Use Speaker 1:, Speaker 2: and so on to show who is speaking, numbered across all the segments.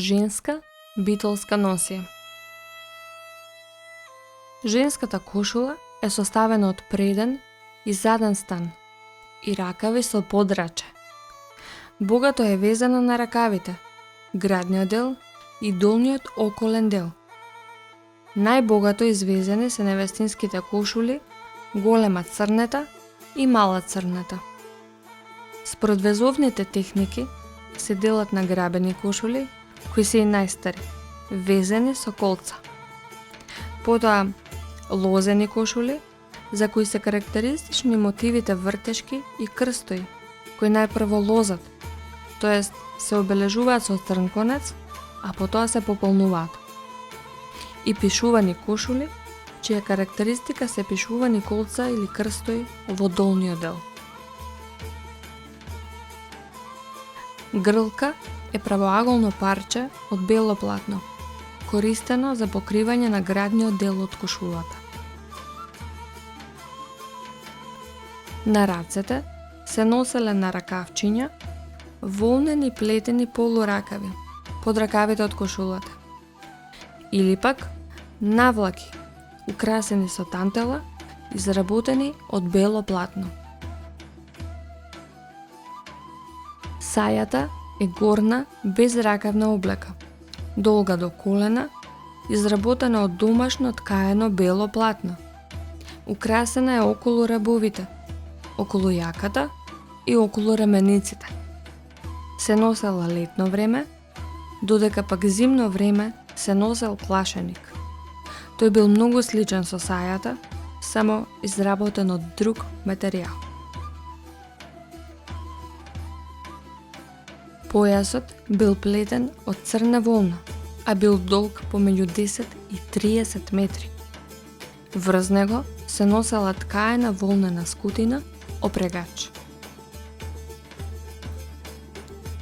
Speaker 1: Женска битолска носија. Женската кошула е составена од преден и заден стан и ракави со подраче. Богато е везана на ракавите, градниот дел и долниот околен дел. Најбогато извезени се невестинските кошули, голема црнета и мала црнета. Според везовните техники се делат на грабени кошули, кои се и најстари, везени со колца. Потоа лозени кошули, за кои се карактеристични мотивите вртешки и крстои, кои најпрво лозат, тоест се обележуваат со црн конец, а потоа се пополнуваат. И пишувани кошули, чија карактеристика се пишувани колца или крстои во долниот дел. Грлка е правоаголно парче од бело платно, користено за покривање на градниот дел од кошулата. На рацете се носеле на ракавчиња волнени плетени полуракави под ракавите од кошулата, или пак навлаки украсени со тантела, изработени од бело платно. Сајата е горна безракавна облека, долга до колена, изработена од домашно ткаено бело платно. Украсена е околу рабовите, околу јаката и околу ремениците. Се носела летно време, додека пак зимно време се носел клашеник. Тој бил многу сличен со сајата, само изработен од друг материјал. Појасот бил плетен од црна волна, а бил долг помеѓу 10 и 30 метри. Врз него се носела ткаена волнена скутина, опрегач.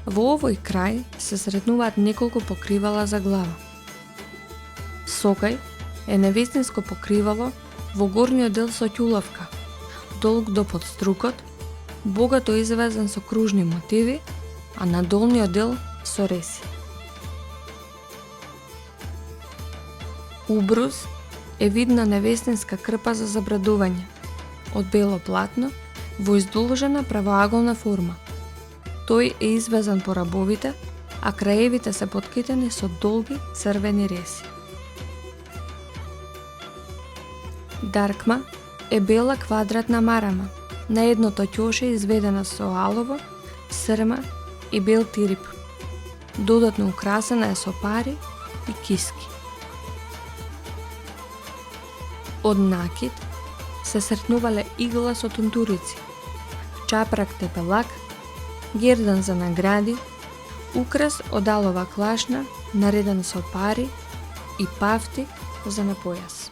Speaker 1: Во овој крај се сретнуваат неколку покривала за глава. Сокај е невестинско покривало во горниот дел со ќулавка, долг до подструкот, богато извезен со кружни мотиви, а на долниот дел со реси. Убруз е видна невестинска крпа за забрадување, од бело платно во издолжена правоаголна форма. Тој е извезан по рабовите, а краевите се поткитени со долги црвени реси. Даркма е бела квадратна марама, на едното ќоше изведена со алово, срма и бел тирип. Додатно украсена е со пари и киски. Од накид се сретнувале игла со тунтурици, чапрак тепелак, гердан за награди, украс од алова клашна нареден со пари и пафти за на појас.